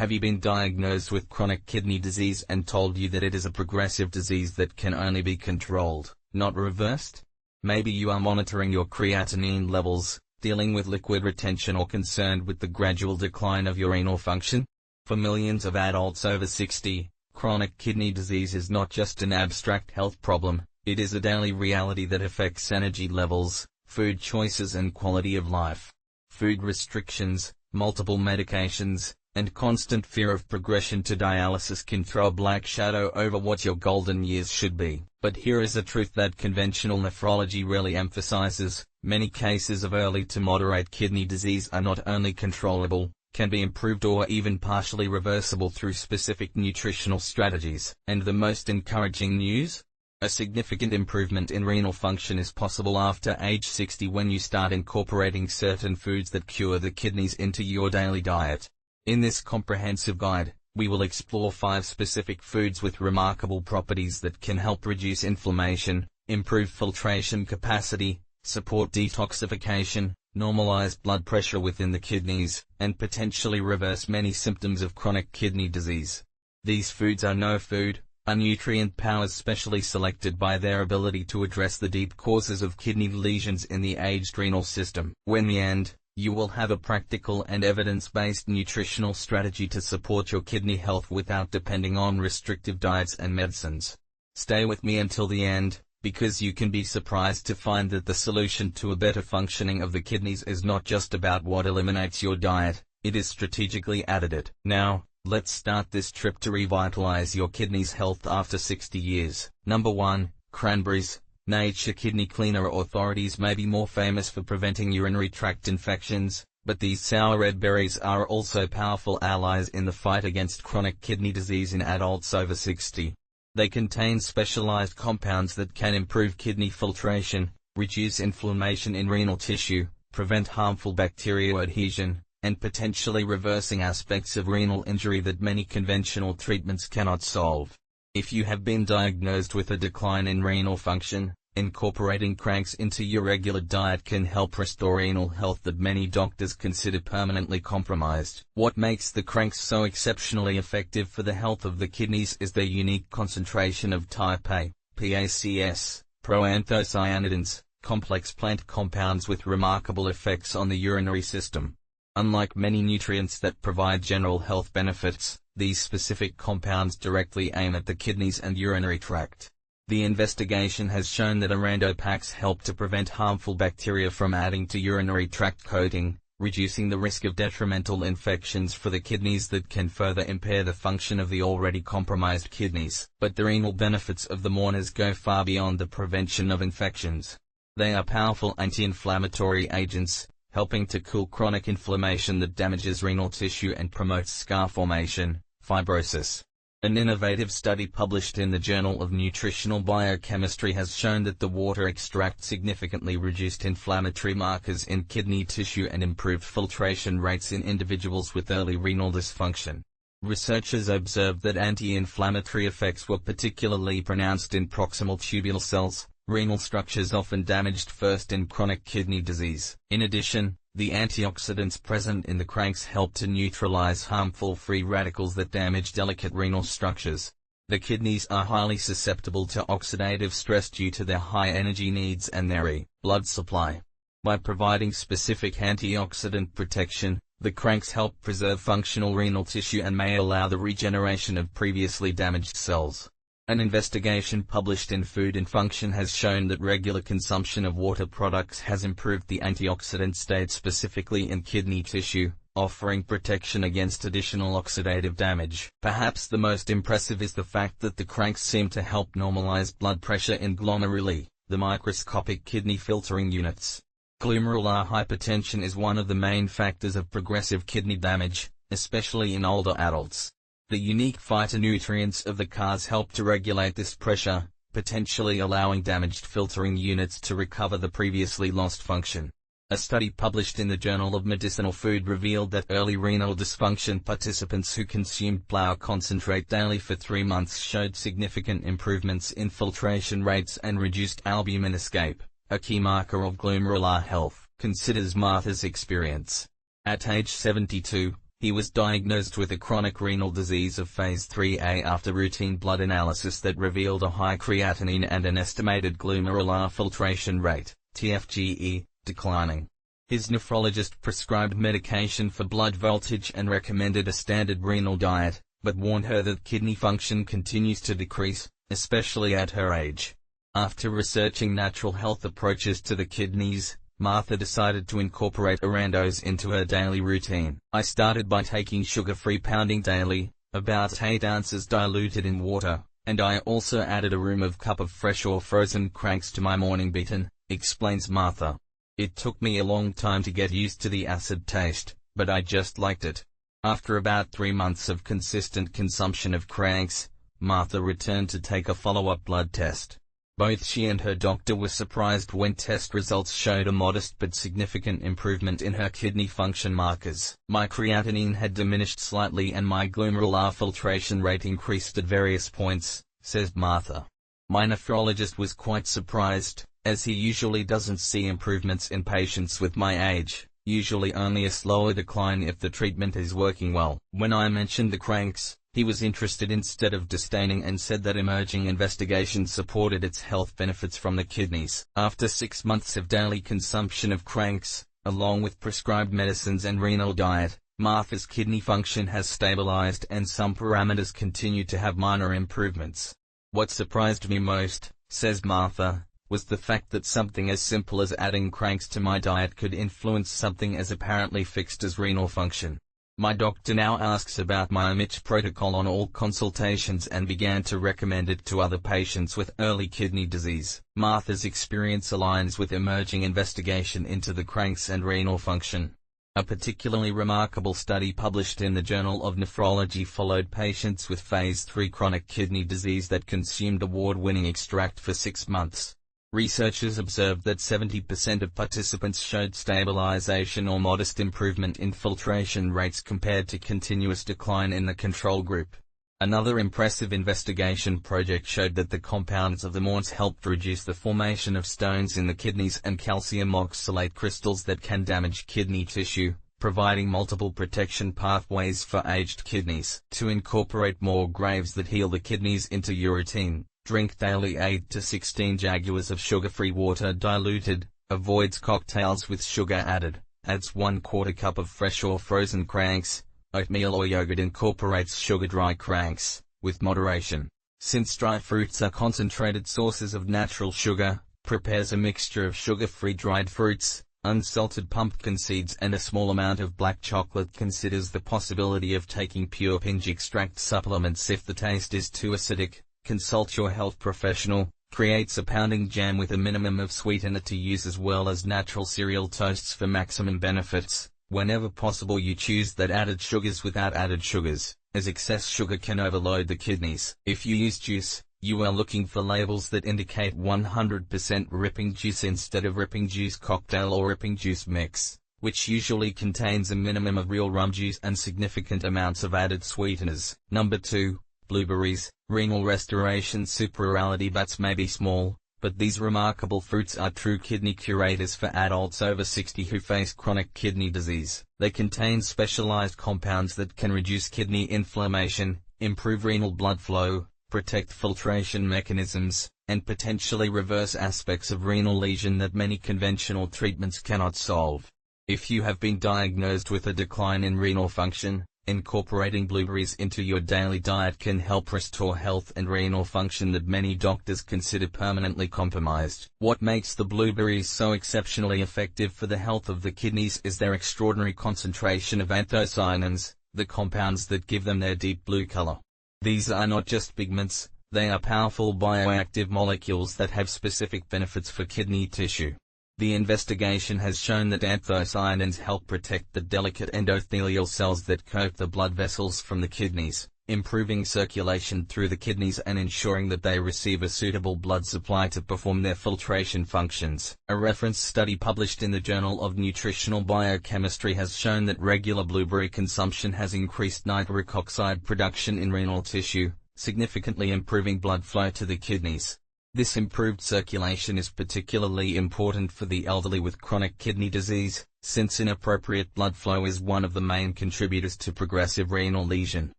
Have you been diagnosed with chronic kidney disease and told you that it is a progressive disease that can only be controlled, not reversed? Maybe you are monitoring your creatinine levels, dealing with liquid retention, or concerned with the gradual decline of your renal function. For millions of adults over 60, chronic kidney disease is not just an abstract health problem, it is a daily reality that affects energy levels, food choices and quality of life. Food restrictions, multiple medications, and constant fear of progression to dialysis can throw a black shadow over what your golden years should be. But here is a truth that conventional nephrology rarely emphasizes: many cases of early to moderate kidney disease are not only controllable, can be improved or even partially reversible through specific nutritional strategies. And the most encouraging news? A significant improvement in renal function is possible after age 60 when you start incorporating certain foods that cure the kidneys into your daily diet. In this comprehensive guide, we will explore 5 specific foods with remarkable properties that can help reduce inflammation, improve filtration capacity, support detoxification, normalize blood pressure within the kidneys, and potentially reverse many symptoms of chronic kidney disease. These foods are no food, are nutrient powers specially selected by their ability to address the deep causes of kidney lesions in the aged renal system. When in the end, you will have a practical and evidence-based nutritional strategy to support your kidney health without depending on restrictive diets and medicines. Stay with me until the end, because you can be surprised to find that the solution to a better functioning of the kidneys is not just about what eliminates your diet, it is strategically added. Now, let's start this trip to revitalize your kidneys' health after 60 years. Number 1, cranberries. Nature Kidney Cleaner authorities may be more famous for preventing urinary tract infections, but these sour red berries are also powerful allies in the fight against chronic kidney disease in adults over 60. They contain specialized compounds that can improve kidney filtration, reduce inflammation in renal tissue, prevent harmful bacterial adhesion, and potentially reversing aspects of renal injury that many conventional treatments cannot solve. If you have been diagnosed with a decline in renal function, incorporating cranks into your regular diet can help restore renal health that many doctors consider permanently compromised. What makes the cranks so exceptionally effective for the health of the kidneys is their unique concentration of type A, PACS, proanthocyanidins, complex plant compounds with remarkable effects on the urinary system. Unlike many nutrients that provide general health benefits, these specific compounds directly aim at the kidneys and urinary tract. The investigation has shown that arandopacks help to prevent harmful bacteria from adding to urinary tract coating, reducing the risk of detrimental infections for the kidneys that can further impair the function of the already compromised kidneys. But the renal benefits of the Mourners go far beyond the prevention of infections. They are powerful anti-inflammatory agents, helping to cool chronic inflammation that damages renal tissue and promotes scar formation, fibrosis. An innovative study published in the Journal of Nutritional Biochemistry has shown that the water extract significantly reduced inflammatory markers in kidney tissue and improved filtration rates in individuals with early renal dysfunction. Researchers observed that anti-inflammatory effects were particularly pronounced in proximal tubule cells, renal structures often damaged first in chronic kidney disease. In addition, the antioxidants present in the cranks help to neutralize harmful free radicals that damage delicate renal structures. The kidneys are highly susceptible to oxidative stress due to their high energy needs and their blood supply. By providing specific antioxidant protection, the cranks help preserve functional renal tissue and may allow the regeneration of previously damaged cells. An investigation published in Food and Function has shown that regular consumption of water products has improved the antioxidant state specifically in kidney tissue, offering protection against additional oxidative damage. Perhaps the most impressive is the fact that the cranks seem to help normalize blood pressure in glomeruli, the microscopic kidney filtering units. Glomerular hypertension is one of the main factors of progressive kidney damage, especially in older adults. The unique phytonutrients of the CARs help to regulate this pressure, potentially allowing damaged filtering units to recover the previously lost function. A study published in the Journal of Medicinal Food revealed that early renal dysfunction participants who consumed plow concentrate daily for 3 months showed significant improvements in filtration rates and reduced albumin escape, a key marker of glomerular health. Considers Martha's experience. At age 72, He was diagnosed with a chronic renal disease of phase 3A after routine blood analysis that revealed a high creatinine and an estimated glomerular filtration rate, TFGE, declining. His nephrologist prescribed medication for blood voltage and recommended a standard renal diet, but warned her that kidney function continues to decrease, especially at her age. After researching natural health approaches to the kidneys, Martha decided to incorporate Arandos into her daily routine. I started by taking sugar-free pounding daily, about 8 ounces diluted in water, and I also added a room of cup of fresh or frozen cranks to my morning beaten, explains Martha. It took me a long time to get used to the acid taste, but I just liked it. After about 3 months of consistent consumption of cranks, Martha returned to take a follow-up blood test. Both she and her doctor were surprised when test results showed a modest but significant improvement in her kidney function markers. My creatinine had diminished slightly and my glomerular filtration rate increased at various points, says Martha. My nephrologist was quite surprised, as he usually doesn't see improvements in patients with my age, usually only a slower decline if the treatment is working well. When I mentioned the cranks, he was interested instead of disdaining and said that emerging investigations supported its health benefits from the kidneys. After 6 months of daily consumption of cranks, along with prescribed medicines and renal diet, Martha's kidney function has stabilized and some parameters continue to have minor improvements. What surprised me most, says Martha, was the fact that something as simple as adding cranks to my diet could influence something as apparently fixed as renal function. My doctor now asks about my OMITCH protocol on all consultations and began to recommend it to other patients with early kidney disease. Martha's experience aligns with emerging investigation into the cranks and renal function. A particularly remarkable study published in the Journal of Nephrology followed patients with phase 3 chronic kidney disease that consumed award-winning extract for 6 months. Researchers observed that 70% of participants showed stabilization or modest improvement in filtration rates compared to continuous decline in the control group. Another impressive investigation project showed that the compounds of the MORNs helped reduce the formation of stones in the kidneys and calcium oxalate crystals that can damage kidney tissue, providing multiple protection pathways for aged kidneys. To incorporate more graves that heal the kidneys into your routine, drink daily 8 to 16 jaguars of sugar-free water diluted, avoids cocktails with sugar added, adds 1/4 cup of fresh or frozen cranks, oatmeal or yogurt, incorporates sugar-dry cranks, with moderation. Since dry fruits are concentrated sources of natural sugar, prepares a mixture of sugar-free dried fruits, unsalted pumpkin seeds and a small amount of black chocolate. Considers the possibility of taking pure pinj extract supplements if the taste is too acidic. Consult your health professional. Creates a pounding jam with a minimum of sweetener to use as well as natural cereal toasts for maximum benefits. Whenever possible you choose that added sugars without added sugars, as excess sugar can overload the kidneys. If you use juice, you are looking for labels that indicate 100% ripping juice instead of ripping juice cocktail or ripping juice mix, which usually contains a minimum of real rum juice and significant amounts of added sweeteners. Number 2. Blueberries. Renal restoration superorality bats may be small, but these remarkable fruits are true kidney curators for adults over 60 who face chronic kidney disease. They contain specialized compounds that can reduce kidney inflammation, improve renal blood flow, protect filtration mechanisms, and potentially reverse aspects of renal lesion that many conventional treatments cannot solve. If you have been diagnosed with a decline in renal function, incorporating blueberries into your daily diet can help restore health and renal function that many doctors consider permanently compromised. What makes the blueberries so exceptionally effective for the health of the kidneys is their extraordinary concentration of anthocyanins, the compounds that give them their deep blue color. These are not just pigments, they are powerful bioactive molecules that have specific benefits for kidney tissue. The investigation has shown that anthocyanins help protect the delicate endothelial cells that coat the blood vessels from the kidneys, improving circulation through the kidneys and ensuring that they receive a suitable blood supply to perform their filtration functions. A reference study published in the Journal of Nutritional Biochemistry has shown that regular blueberry consumption has increased nitric oxide production in renal tissue, significantly improving blood flow to the kidneys. This improved circulation is particularly important for the elderly with chronic kidney disease, since inappropriate blood flow is one of the main contributors to progressive renal lesion.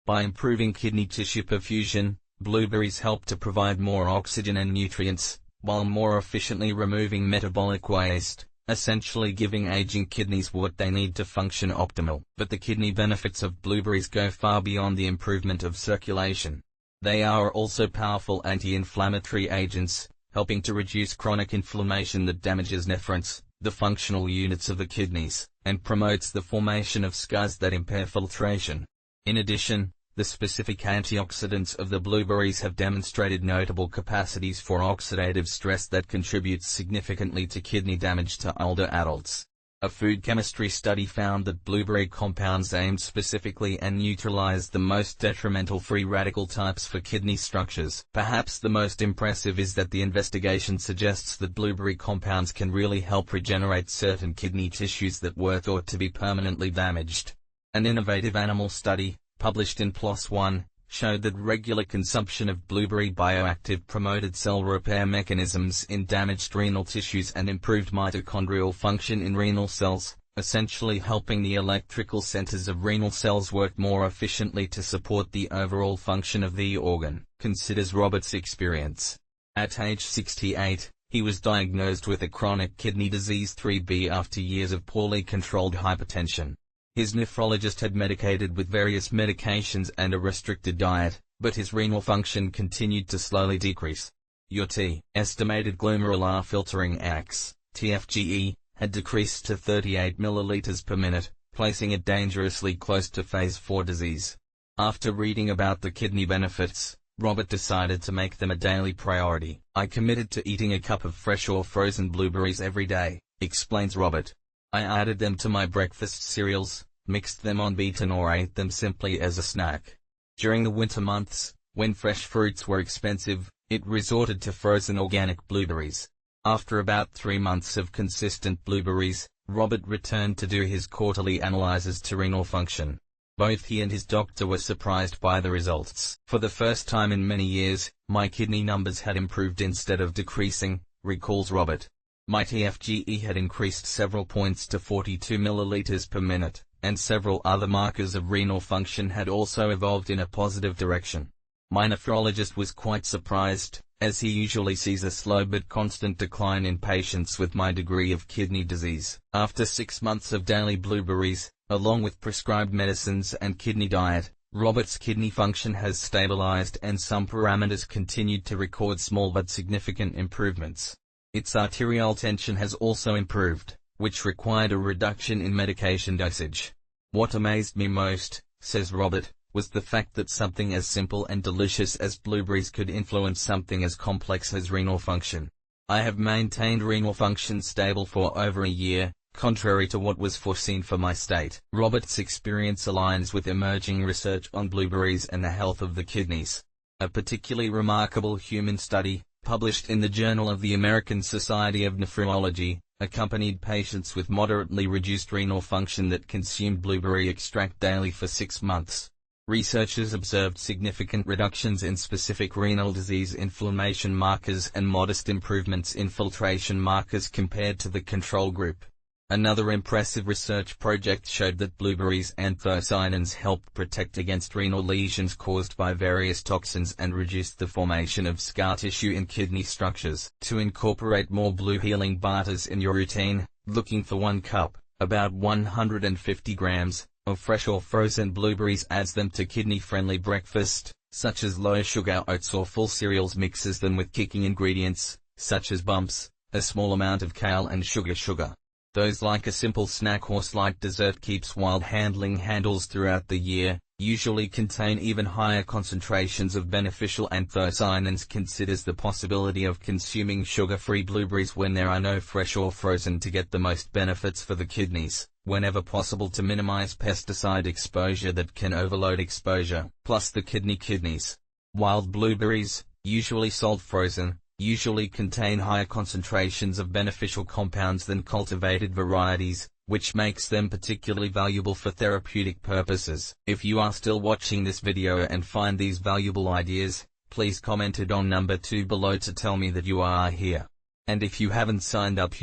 By improving kidney tissue perfusion, blueberries help to provide more oxygen and nutrients, while more efficiently removing metabolic waste, essentially giving aging kidneys what they need to function optimal. But the kidney benefits of blueberries go far beyond the improvement of circulation. They are also powerful anti-inflammatory agents, helping to reduce chronic inflammation that damages nephrons, the functional units of the kidneys, and promotes the formation of scars that impair filtration. In addition, the specific antioxidants of the blueberries have demonstrated notable capacities for oxidative stress that contributes significantly to kidney damage to older adults. A food chemistry study found that blueberry compounds aimed specifically and neutralized the most detrimental free radical types for kidney structures. Perhaps the most impressive is that the investigation suggests that blueberry compounds can really help regenerate certain kidney tissues that were thought to be permanently damaged. An innovative animal study, published in PLOS One, showed that regular consumption of blueberry bioactive promoted cell repair mechanisms in damaged renal tissues and improved mitochondrial function in renal cells, essentially helping the electrical centers of renal cells work more efficiently to support the overall function of the organ, considers Robert's experience. At age 68, he was diagnosed with a chronic kidney disease 3B after years of poorly controlled hypertension. His nephrologist had medicated with various medications and a restricted diet, but his renal function continued to slowly decrease. UT, estimated glomerular filtering X, TFGE, had decreased to 38 milliliters per minute, placing it dangerously close to phase 4 disease. After reading about the kidney benefits, Robert decided to make them a daily priority. I committed to eating a cup of fresh or frozen blueberries every day, explains Robert. I added them to my breakfast cereals, mixed them on beaten or ate them simply as a snack. During the winter months, when fresh fruits were expensive, it resorted to frozen organic blueberries. After about 3 months of consistent blueberries, Robert returned to do his quarterly analyses to renal function. Both he and his doctor were surprised by the results. For the first time in many years, my kidney numbers had improved instead of decreasing, recalls Robert. My TFGE had increased several points to 42 milliliters per minute, and several other markers of renal function had also evolved in a positive direction. My nephrologist was quite surprised, as he usually sees a slow but constant decline in patients with my degree of kidney disease. After 6 months of daily blueberries, along with prescribed medicines and kidney diet, Robert's kidney function has stabilized and some parameters continued to record small but significant improvements. Its arterial tension has also improved, which required a reduction in medication dosage. What amazed me most, says Robert, was the fact that something as simple and delicious as blueberries could influence something as complex as renal function. I have maintained renal function stable for over a year, contrary to what was foreseen for my state. Robert's experience aligns with emerging research on blueberries and the health of the kidneys. A particularly remarkable human study, published in the Journal of the American Society of Nephrology, accompanied patients with moderately reduced renal function that consumed blueberry extract daily for 6 months. Researchers observed significant reductions in specific renal disease inflammation markers and modest improvements in filtration markers compared to the control group. Another impressive research project showed that blueberries' anthocyanins helped protect against renal lesions caused by various toxins and reduced the formation of scar tissue in kidney structures. To incorporate more blue healing butters in your routine, looking for 1 cup, about 150 grams, of fresh or frozen blueberries adds them to kidney-friendly breakfast, such as low-sugar oats or full cereals, mixes them with kicking ingredients, such as bumps, a small amount of kale and sugar. Those like a simple snack or slight dessert keeps wild handling handles throughout the year, usually contain even higher concentrations of beneficial anthocyanins. Considers the possibility of consuming sugar-free blueberries when there are no fresh or frozen to get the most benefits for the kidneys, whenever possible to minimize pesticide exposure that can overload exposure, plus the kidneys. Wild blueberries, usually sold frozen, usually contain higher concentrations of beneficial compounds than cultivated varieties, which makes them particularly valuable for therapeutic purposes. If you are still watching this video and find these valuable ideas, please comment it on number 2 below to tell me that you are here. And if you haven't signed up,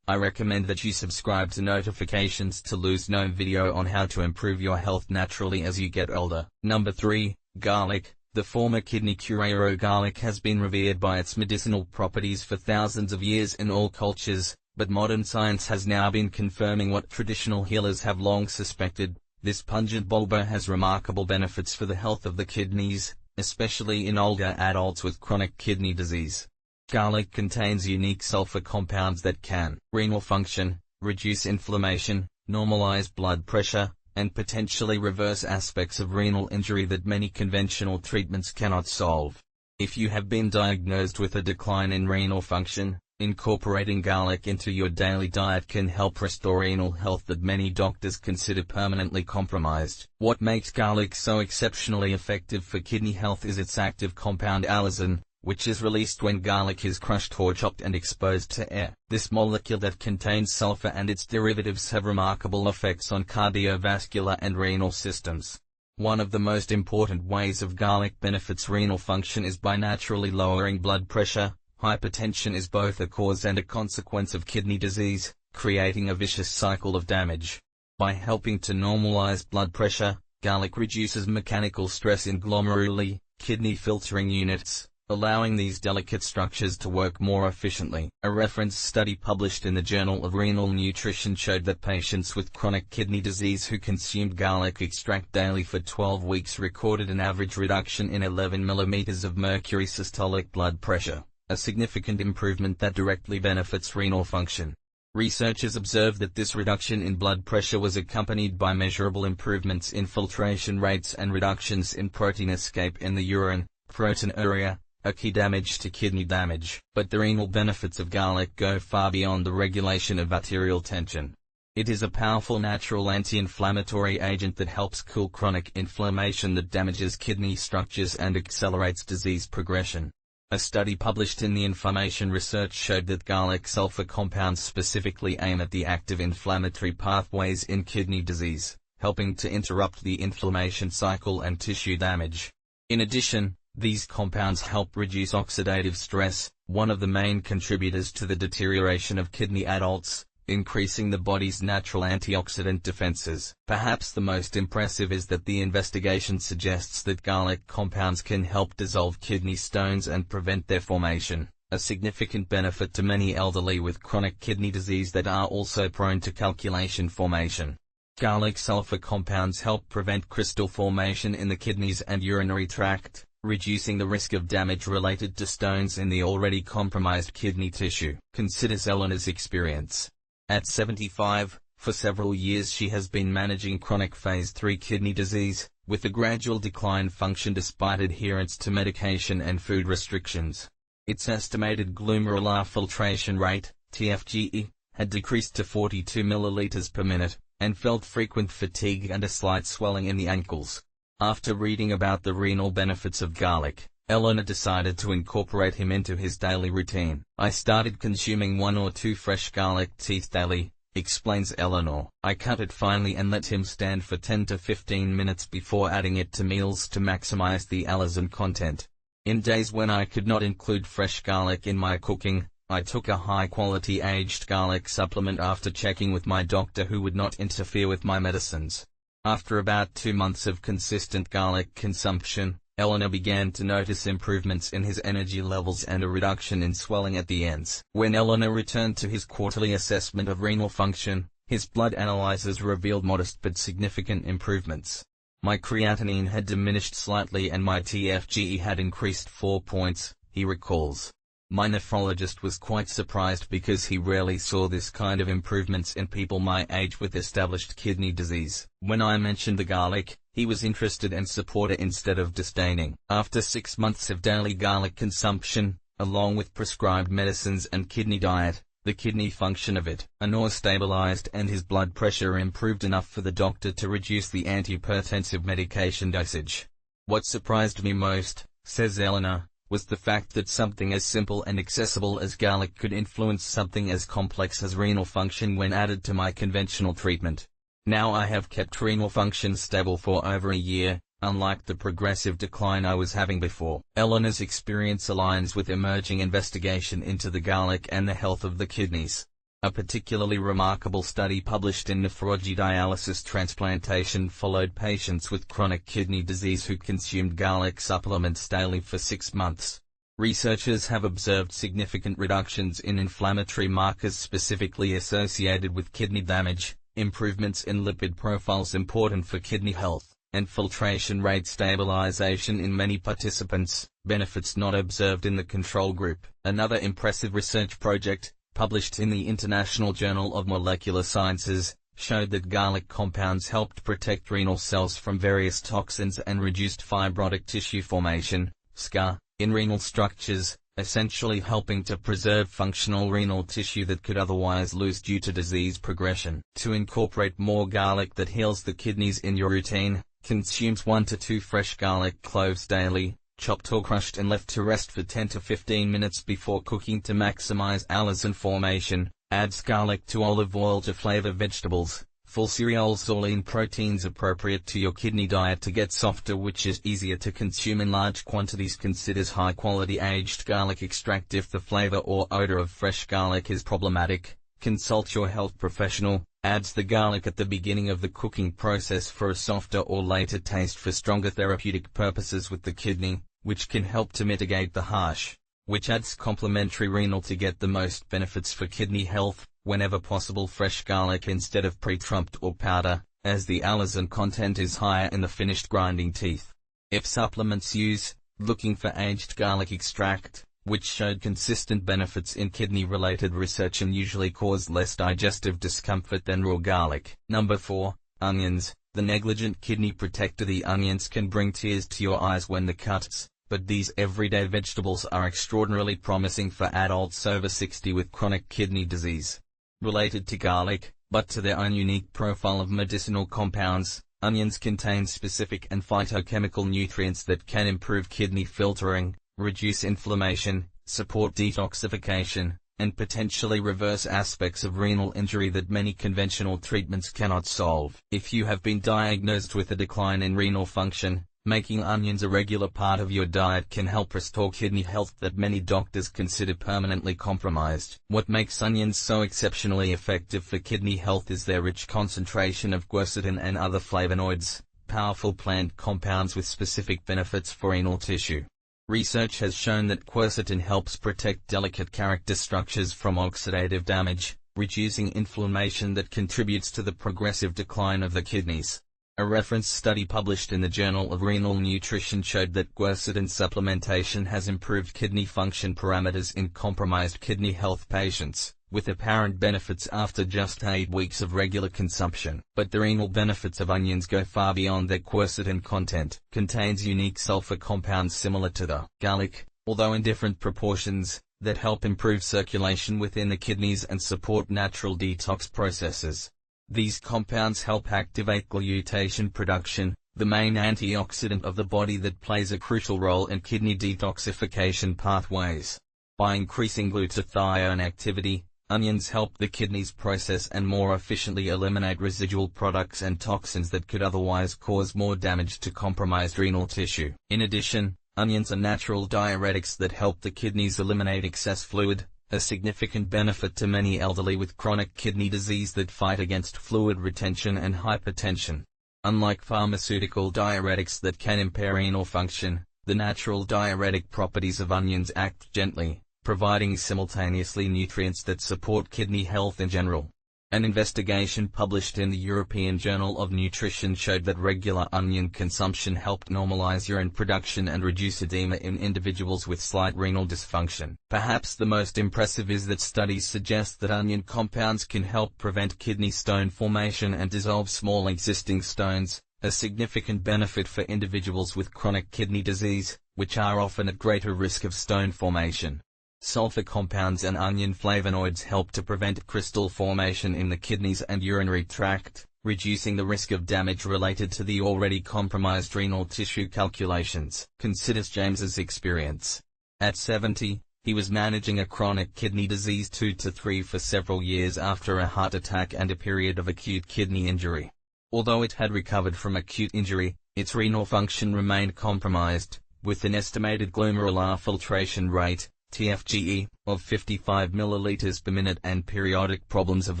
I recommend that you subscribe to notifications to lose no video on how to improve your health naturally as you get older. Number 3. Garlic. The former kidney curator garlic has been revered by its medicinal properties for thousands of years in all cultures, but modern science has now been confirming what traditional healers have long suspected. This pungent bulba has remarkable benefits for the health of the kidneys, especially in older adults with chronic kidney disease. Garlic contains unique sulfur compounds that can renal function, reduce inflammation, normalize blood pressure, and potentially reverse aspects of renal injury that many conventional treatments cannot solve. If you have been diagnosed with a decline in renal function, incorporating garlic into your daily diet can help restore renal health that many doctors consider permanently compromised. What makes garlic so exceptionally effective for kidney health is its active compound allicin, which is released when garlic is crushed or chopped and exposed to air. This molecule that contains sulfur and its derivatives have remarkable effects on cardiovascular and renal systems. One of the most important ways of garlic benefits renal function is by naturally lowering blood pressure. Hypertension is both a cause and a consequence of kidney disease, creating a vicious cycle of damage. By helping to normalize blood pressure, garlic reduces mechanical stress in glomeruli, kidney filtering units, allowing these delicate structures to work more efficiently. A reference study published in the Journal of Renal Nutrition showed that patients with chronic kidney disease who consumed garlic extract daily for 12 weeks recorded an average reduction in 11 mm of mercury systolic blood pressure, a significant improvement that directly benefits renal function. Researchers observed that this reduction in blood pressure was accompanied by measurable improvements in filtration rates and reductions in protein escape in the urine, proteinuria, a key damage to kidney damage. But the renal benefits of garlic go far beyond the regulation of arterial tension. It is a powerful natural anti-inflammatory agent that helps cool chronic inflammation that damages kidney structures and accelerates disease progression. A study published in the Inflammation Research showed that garlic sulfur compounds specifically aim at the active inflammatory pathways in kidney disease, helping to interrupt the inflammation cycle and tissue damage. In addition, these compounds help reduce oxidative stress, one of the main contributors to the deterioration of kidney adults, increasing the body's natural antioxidant defenses. Perhaps the most impressive is that the investigation suggests that garlic compounds can help dissolve kidney stones and prevent their formation, a significant benefit to many elderly with chronic kidney disease that are also prone to calculation formation. Garlic sulfur compounds help prevent crystal formation in the kidneys and urinary tract, reducing the risk of damage related to stones in the already compromised kidney tissue. Consider Eleanor's experience. At 75, for several years she has been managing chronic phase 3 kidney disease, with a gradual decline function despite adherence to medication and food restrictions. Its estimated glomerular filtration rate, TFGE, had decreased to 42 milliliters per minute, and felt frequent fatigue and a slight swelling in the ankles. After reading about the renal benefits of garlic, Eleanor decided to incorporate him into his daily routine. I started consuming 1 or 2 fresh garlic teeth daily, explains Eleanor. I cut it finely and let him stand for 10 to 15 minutes before adding it to meals to maximize the allicin content. In days when I could not include fresh garlic in my cooking, I took a high-quality aged garlic supplement after checking with my doctor who would not interfere with my medicines. After about 2 months of consistent garlic consumption, Eleanor began to notice improvements in his energy levels and a reduction in swelling at the ends. When Eleanor returned to his quarterly assessment of renal function, his blood analyzers revealed modest but significant improvements. My creatinine had diminished slightly and my TFGE had increased 4 points, he recalls. My nephrologist was quite surprised because he rarely saw this kind of improvements in people my age with established kidney disease. When I mentioned the garlic, he was interested and supported instead of disdaining. After 6 months of daily garlic consumption, along with prescribed medicines and kidney diet, the kidney function of Eleanor stabilized and his blood pressure improved enough for the doctor to reduce the antihypertensive medication dosage. What surprised me most, says Eleanor, was the fact that something as simple and accessible as garlic could influence something as complex as renal function when added to my conventional treatment. Now I have kept renal function stable for over a year, unlike the progressive decline I was having before. Eleanor's experience aligns with emerging investigation into the garlic and the health of the kidneys. A particularly remarkable study published in Nephrology Dialysis Transplantation followed patients with chronic kidney disease who consumed garlic supplements daily for 6 months. Researchers have observed significant reductions in inflammatory markers specifically associated with kidney damage, improvements in lipid profiles important for kidney health, and filtration rate stabilization in many participants, benefits not observed in the control group. Another impressive research project, published in the International Journal of Molecular Sciences, showed that garlic compounds helped protect renal cells from various toxins and reduced fibrotic tissue formation, scar, in renal structures, essentially helping to preserve functional renal tissue that could otherwise lose due to disease progression. To incorporate more garlic that heals the kidneys in your routine, consume 1 to 2 fresh garlic cloves daily, chopped or crushed and left to rest for 10 to 15 minutes before cooking to maximize allicin formation. Adds garlic to olive oil to flavor vegetables, full cereals or lean proteins appropriate to your kidney diet to get softer, which is easier to consume in large quantities. Considers high-quality aged garlic extract. If the flavor or odor of fresh garlic is problematic, consult your health professional. Adds the garlic at the beginning of the cooking process for a softer or later taste for stronger therapeutic purposes with the kidney, which can help to mitigate the harsh, which adds complementary renal to get the most benefits for kidney health. Whenever possible, fresh garlic instead of pre-trumped or powder, as the allicin content is higher in the finished grinding teeth. If supplements use, looking for aged garlic extract, which showed consistent benefits in kidney-related research and usually cause less digestive discomfort than raw garlic. Number 4. Onions. The negligent kidney protector. The onions can bring tears to your eyes when the cuts, but these everyday vegetables are extraordinarily promising for adults over 60 with chronic kidney disease. Related to garlic, but to their own unique profile of medicinal compounds, onions contain specific and phytochemical nutrients that can improve kidney filtering, reduce inflammation, support detoxification, and potentially reverse aspects of renal injury that many conventional treatments cannot solve. If you have been diagnosed with a decline in renal function, making onions a regular part of your diet can help restore kidney health that many doctors consider permanently compromised. What makes onions so exceptionally effective for kidney health is their rich concentration of quercetin and other flavonoids, powerful plant compounds with specific benefits for renal tissue. Research has shown that quercetin helps protect delicate character structures from oxidative damage, reducing inflammation that contributes to the progressive decline of the kidneys. A reference study published in the Journal of Renal Nutrition showed that quercetin supplementation has improved kidney function parameters in compromised kidney health patients, with apparent benefits after just 8 weeks of regular consumption. But the renal benefits of onions go far beyond their quercetin content. Contains unique sulfur compounds similar to the garlic, although in different proportions, that help improve circulation within the kidneys and support natural detox processes. These compounds help activate glutathione production, the main antioxidant of the body that plays a crucial role in kidney detoxification pathways. By increasing glutathione activity, onions help the kidneys process and more efficiently eliminate residual products and toxins that could otherwise cause more damage to compromised renal tissue. In addition, onions are natural diuretics that help the kidneys eliminate excess fluid, a significant benefit to many elderly with chronic kidney disease that fight against fluid retention and hypertension. Unlike pharmaceutical diuretics that can impair renal function, the natural diuretic properties of onions act gently, providing simultaneously nutrients that support kidney health in general. An investigation published in the European Journal of Nutrition showed that regular onion consumption helped normalize urine production and reduce edema in individuals with slight renal dysfunction. Perhaps the most impressive is that studies suggest that onion compounds can help prevent kidney stone formation and dissolve small existing stones, a significant benefit for individuals with chronic kidney disease, which are often at greater risk of stone formation. Sulfur compounds and onion flavonoids help to prevent crystal formation in the kidneys and urinary tract, reducing the risk of damage related to the already compromised renal tissue calculations. Considers James's experience. At 70, he was managing a chronic kidney disease 2 to 3 for several years after a heart attack and a period of acute kidney injury. Although it had recovered from acute injury, its renal function remained compromised, with an estimated glomerular filtration rate, TFGE, of 55 milliliters per minute and periodic problems of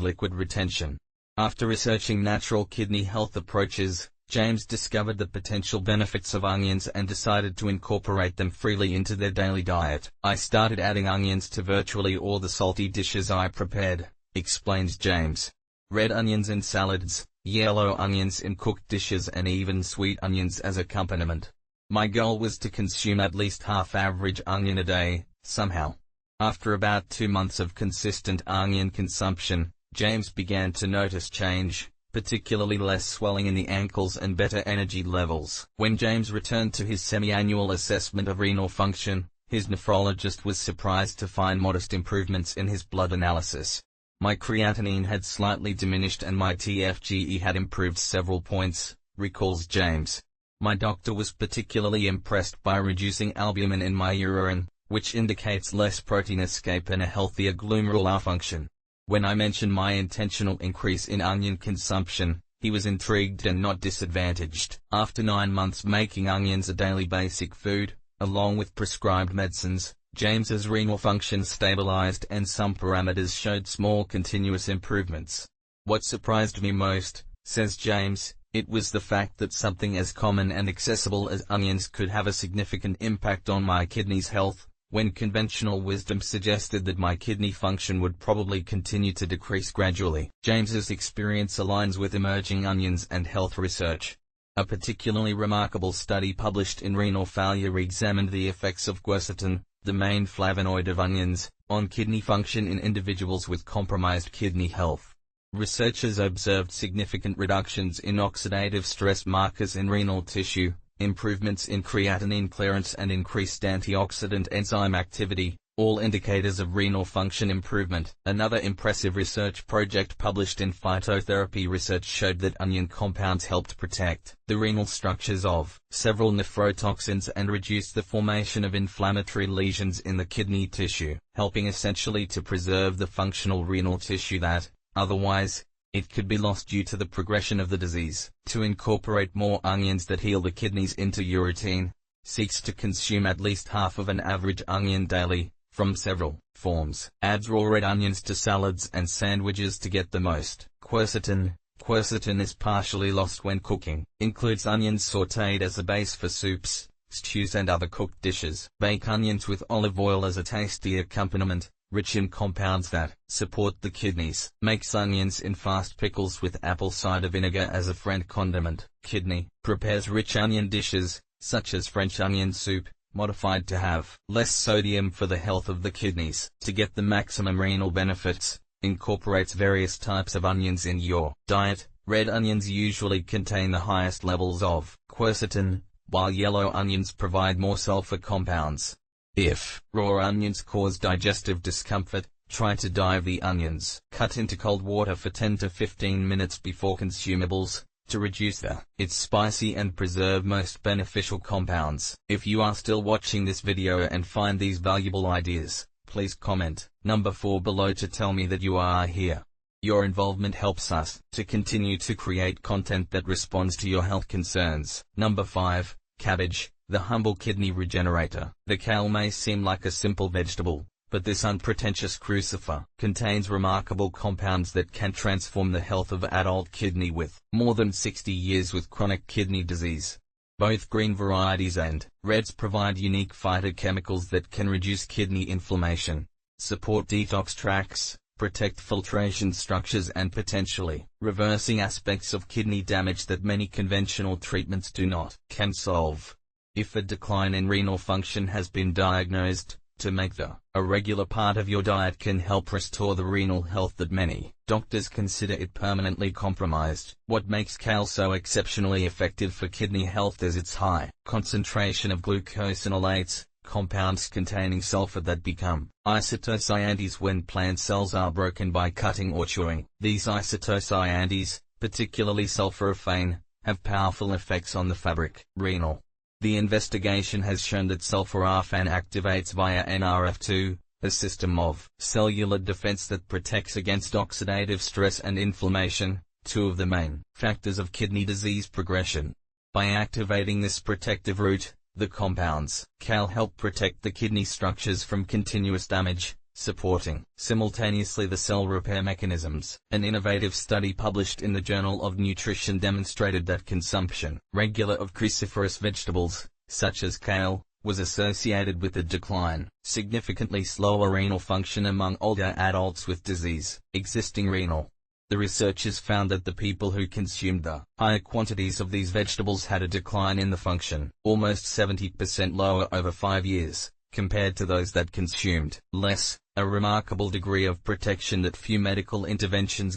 liquid retention. After researching natural kidney health approaches, James discovered the potential benefits of onions and decided to incorporate them freely into their daily diet. I started adding onions to virtually all the salty dishes I prepared, explains James. Red onions in salads, yellow onions in cooked dishes and even sweet onions as accompaniment. My goal was to consume at least half average onion a day, somehow. After about 2 months of consistent onion consumption, James began to notice change, particularly less swelling in the ankles and better energy levels. When James returned to his semi-annual assessment of renal function, his nephrologist was surprised to find modest improvements in his blood analysis. My creatinine had slightly diminished and my TFGE had improved several points, recalls James. My doctor was particularly impressed by reducing albumin in my urine, which indicates less protein escape and a healthier glomerular function. When I mentioned my intentional increase in onion consumption, he was intrigued and not disadvantaged. After 9 months making onions a daily basic food, along with prescribed medicines, James's renal function stabilized and some parameters showed small continuous improvements. What surprised me most, says James, it was the fact that something as common and accessible as onions could have a significant impact on my kidneys' health, when conventional wisdom suggested that my kidney function would probably continue to decrease gradually. James's experience aligns with emerging onions and health research. A particularly remarkable study published in Renal Failure examined the effects of quercetin, the main flavonoid of onions, on kidney function in individuals with compromised kidney health. Researchers observed significant reductions in oxidative stress markers in renal tissue, improvements in creatinine clearance and increased antioxidant enzyme activity, all indicators of renal function improvement. Another impressive research project published in Phytotherapy Research showed that onion compounds helped protect the renal structures of several nephrotoxins and reduce the formation of inflammatory lesions in the kidney tissue, helping essentially to preserve the functional renal tissue that, otherwise, it could be lost due to the progression of the disease. To incorporate more onions that heal the kidneys into your routine, seeks to consume at least half of an average onion daily, from several forms. Adds raw red onions to salads and sandwiches to get the most. Quercetin. Quercetin is partially lost when cooking. Includes onions sautéed as a base for soups, stews and other cooked dishes. Bake onions with olive oil as a tasty accompaniment, rich in compounds that support the kidneys. Makes onions in fast pickles with apple cider vinegar as a friend condiment. Kidney. Prepares rich onion dishes, such as French onion soup, modified to have less sodium for the health of the kidneys. To get the maximum renal benefits, incorporates various types of onions in your diet. Red onions usually contain the highest levels of quercetin, while yellow onions provide more sulfur compounds. If raw onions cause digestive discomfort, try to dive the onions. Cut into cold water for 10 to 15 minutes before consumables, to reduce its spicy and preserve most beneficial compounds. If you are still watching this video and find these valuable ideas, please comment number 4 below to tell me that you are here. Your involvement helps us to continue to create content that responds to your health concerns. Number 5, cabbage, the humble kidney regenerator. The kale may seem like a simple vegetable, but this unpretentious crucifer contains remarkable compounds that can transform the health of adult kidney with more than 60 years with chronic kidney disease. Both green varieties and reds provide unique phytochemicals that can reduce kidney inflammation, support detox tracts, protect filtration structures and potentially reversing aspects of kidney damage that many conventional treatments do not. Can solve. If a decline in renal function has been diagnosed, to make a regular part of your diet can help restore the renal health that many doctors consider it permanently compromised. What makes kale so exceptionally effective for kidney health is its high concentration of glucosinolates, compounds containing sulfur that become isotosyandes when plant cells are broken by cutting or chewing. These isotosyandes, particularly sulforaphane, have powerful effects on the fabric renal. The investigation has shown that sulforaphane activates via NRF2, a system of cellular defense that protects against oxidative stress and inflammation, two of the main factors of kidney disease progression. By activating this protective route, The compounds kale help protect the kidney structures from continuous damage, supporting simultaneously the cell repair mechanisms. An innovative study published in the Journal of Nutrition demonstrated that consumption regular of cruciferous vegetables, such as kale, was associated with a decline, significantly slower renal function among older adults with disease. Existing renal. The researchers found that the people who consumed the higher quantities of these vegetables had a decline in the function, almost 70% lower over 5 years, compared to those that consumed less, a remarkable degree of protection that few medical interventions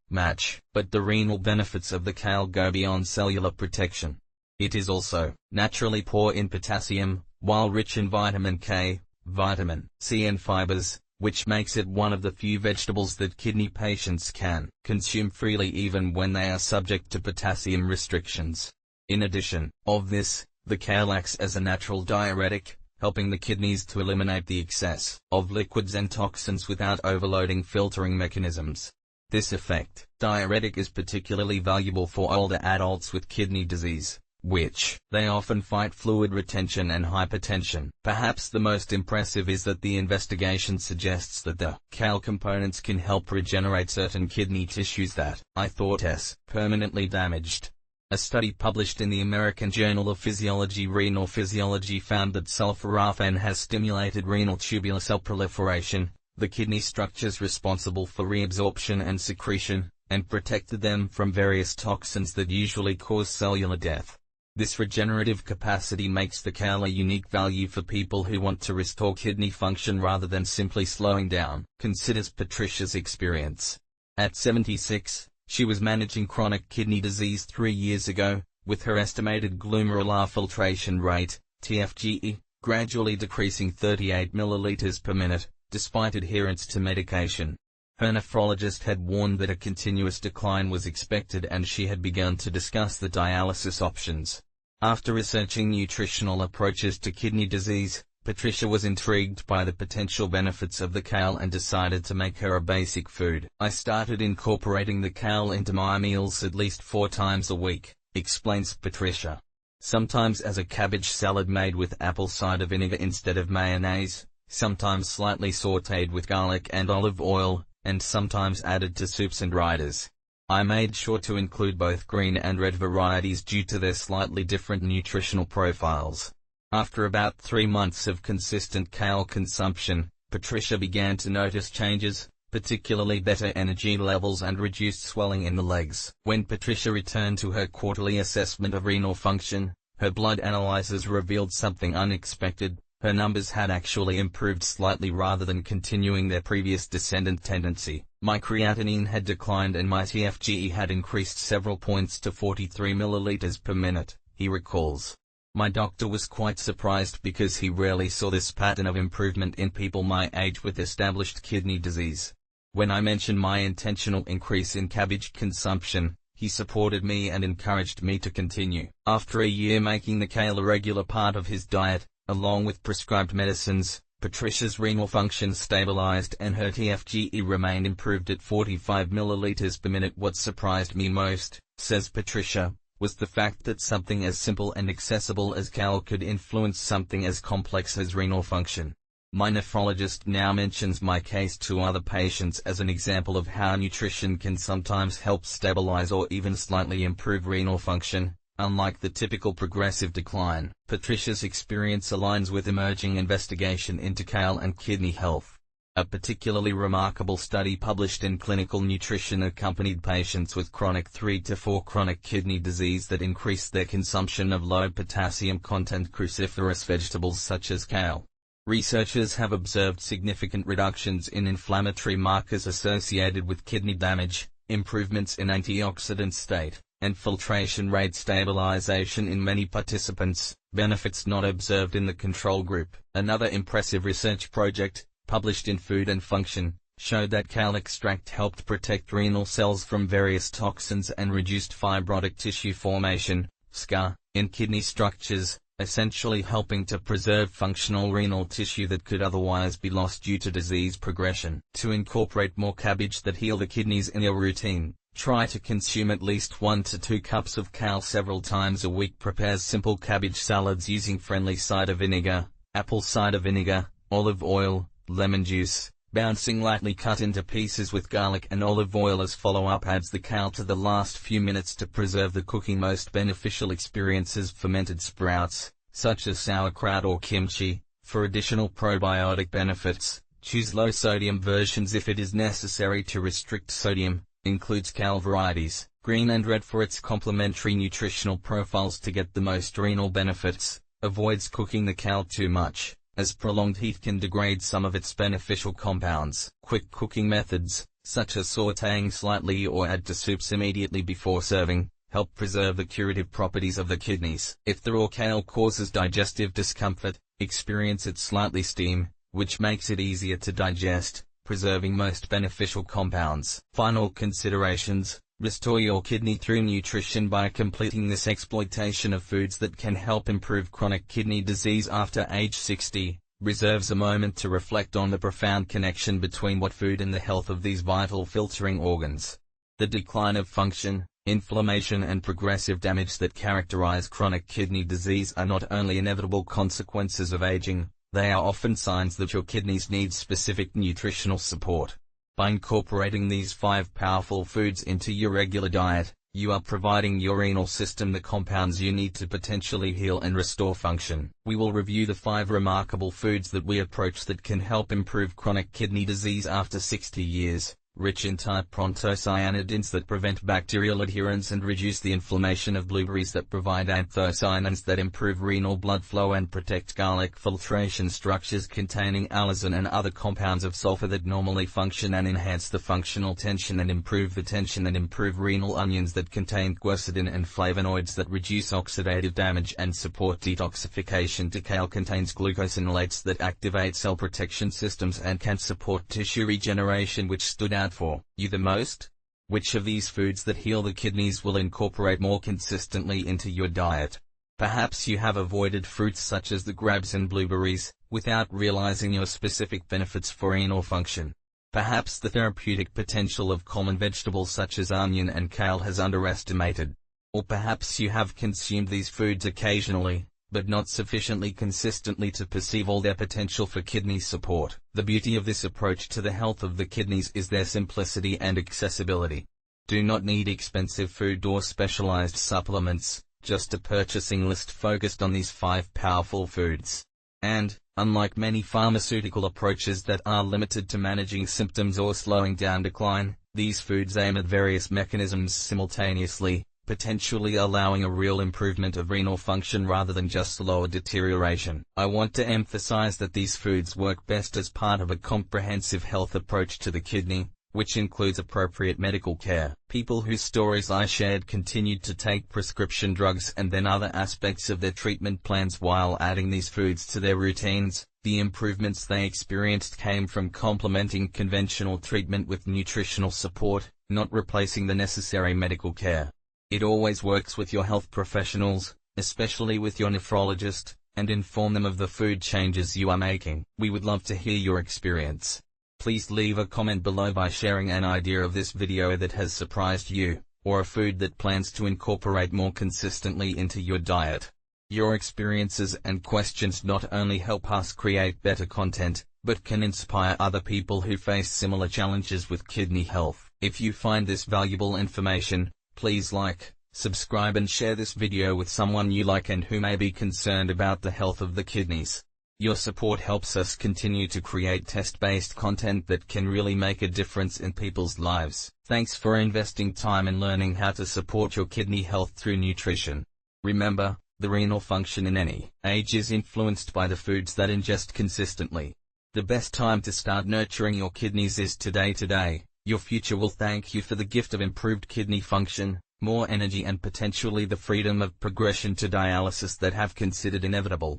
match. But the renal benefits of the kale go beyond cellular protection. It is also naturally poor in potassium, while rich in vitamin K, vitamin C and fibers, which makes it one of the few vegetables that kidney patients can consume freely even when they are subject to potassium restrictions. In addition of this, the kale acts as a natural diuretic, helping the kidneys to eliminate the excess of liquids and toxins without overloading filtering mechanisms. This effect, diuretic, is particularly valuable for older adults with kidney disease, which they often fight fluid retention and hypertension. Perhaps the most impressive is that the investigation suggests that the kale components can help regenerate certain kidney tissues that I thought permanently damaged. A study published in the American Journal of Physiology Renal Physiology found that sulforaphane has stimulated renal tubular cell proliferation, the kidney structures responsible for reabsorption and secretion, and protected them from various toxins that usually cause cellular death. This regenerative capacity makes the kale a unique value for people who want to restore kidney function rather than simply slowing down. Considers Patricia's experience. At 76, she was managing chronic kidney disease 3 years ago, with her estimated glomerular filtration rate, TFGE, gradually decreasing 38 milliliters per minute, despite adherence to medication. Her nephrologist had warned that a continuous decline was expected and she had begun to discuss the dialysis options. After researching nutritional approaches to kidney disease, Patricia was intrigued by the potential benefits of the kale and decided to make her a basic food. I started incorporating the kale into my meals at least 4 times a week, explains Patricia. Sometimes as a cabbage salad made with apple cider vinegar instead of mayonnaise, sometimes slightly sautéed with garlic and olive oil, and sometimes added to soups and riders. I made sure to include both green and red varieties due to their slightly different nutritional profiles. After about 3 months of consistent kale consumption, Patricia began to notice changes, particularly better energy levels and reduced swelling in the legs. When Patricia returned to her quarterly assessment of renal function, her blood analyzers revealed something unexpected. Her numbers had actually improved slightly rather than continuing their previous descendant tendency. My creatinine had declined and my TFGE had increased several points to 43 milliliters per minute, he recalls. My doctor was quite surprised because he rarely saw this pattern of improvement in people my age with established kidney disease. When I mentioned my intentional increase in cabbage consumption, he supported me and encouraged me to continue. After a year making the kale a regular part of his diet, along with prescribed medicines, Patricia's renal function stabilized and her TFGE remained improved at 45 milliliters per minute. What surprised me most, says Patricia, was the fact that something as simple and accessible as kale could influence something as complex as renal function. My nephrologist now mentions my case to other patients as an example of how nutrition can sometimes help stabilize or even slightly improve renal function. Unlike the typical progressive decline, Patricia's experience aligns with emerging investigation into kale and kidney health. A particularly remarkable study published in Clinical Nutrition accompanied patients with chronic 3 to 4 chronic kidney disease that increased their consumption of low potassium content cruciferous vegetables such as kale. Researchers have observed significant reductions in inflammatory markers associated with kidney damage, improvements in antioxidant state, and filtration rate stabilization in many participants, benefits not observed in the control group. Another impressive research project, published in Food and Function, showed that kale extract helped protect renal cells from various toxins and reduced fibrotic tissue formation, scar, in kidney structures, essentially helping to preserve functional renal tissue that could otherwise be lost due to disease progression. To incorporate more cabbage that heal the kidneys in your routine, Try to consume at least 1 to 2 cups of kale several times a week. Prepares simple cabbage salads using friendly cider vinegar, apple cider vinegar, olive oil, lemon juice, bouncing lightly cut into pieces with garlic and olive oil as follow-up. Adds the kale to the last few minutes to preserve the cooking. Most beneficial experiences fermented sprouts, such as sauerkraut or kimchi, for additional probiotic benefits. Choose low-sodium versions if it is necessary to restrict sodium. Includes kale varieties, green and red, for its complementary nutritional profiles to get the most renal benefits. Avoids cooking the kale too much, as prolonged heat can degrade some of its beneficial compounds. Quick cooking methods, such as sautéing slightly or add to soups immediately before serving, help preserve the curative properties of the kidneys. If the raw kale causes digestive discomfort, experience it slightly steam, which makes it easier to digest, preserving most beneficial compounds. Final considerations: restore your kidney through nutrition by completing this exploitation of foods that can help improve chronic kidney disease after age 60. Reserves a moment to reflect on the profound connection between what food and the health of these vital filtering organs. The decline of function, inflammation and progressive damage that characterize chronic kidney disease are not only inevitable consequences of aging, they are often signs that your kidneys need specific nutritional support. By incorporating these 5 powerful foods into your regular diet, you are providing your renal system the compounds you need to potentially heal and restore function. We will review the 5 remarkable foods that we approach that can help improve chronic kidney disease after 60 years. Rich in type proanthocyanidins that prevent bacterial adherence and reduce the inflammation of blueberries that provide anthocyanins that improve renal blood flow and protect garlic filtration structures containing allicin and other compounds of sulfur that normally function and enhance the functional tension and improve the tension and improve renal onions that contain quercetin and flavonoids that reduce oxidative damage and support detoxification. Kale contains glucosinolates that activate cell protection systems and can support tissue regeneration, which stood out for you the most? Which of these foods that heal the kidneys will incorporate more consistently into your diet? Perhaps you have avoided fruits such as the grapes and blueberries, without realizing your specific benefits for renal function. Perhaps the therapeutic potential of common vegetables such as onion and kale has underestimated. Or perhaps you have consumed these foods occasionally, but not sufficiently consistently to perceive all their potential for kidney support. The beauty of this approach to the health of the kidneys is their simplicity and accessibility. Do not need expensive food or specialized supplements, just a purchasing list focused on these 5 powerful foods. And, unlike many pharmaceutical approaches that are limited to managing symptoms or slowing down decline, these foods aim at various mechanisms simultaneously, potentially allowing a real improvement of renal function rather than just slower deterioration. I want to emphasize that these foods work best as part of a comprehensive health approach to the kidney, which includes appropriate medical care. People whose stories I shared continued to take prescription drugs and then other aspects of their treatment plans while adding these foods to their routines. The improvements they experienced came from complementing conventional treatment with nutritional support, not replacing the necessary medical care. It always works with your health professionals, especially with your nephrologist, and inform them of the food changes you are making. We would love to hear your experience. Please leave a comment below by sharing an idea of this video that has surprised you, or a food that plans to incorporate more consistently into your diet. Your experiences and questions not only help us create better content, but can inspire other people who face similar challenges with kidney health. If you find this valuable information, please like, subscribe and share this video with someone you like and who may be concerned about the health of the kidneys. Your support helps us continue to create test-based content that can really make a difference in people's lives. Thanks for investing time in learning how to support your kidney health through nutrition. Remember, the renal function in any age is influenced by the foods that ingest consistently. The best time to start nurturing your kidneys is today. Your future will thank you for the gift of improved kidney function, more energy and potentially the freedom of progression to dialysis that have considered inevitable.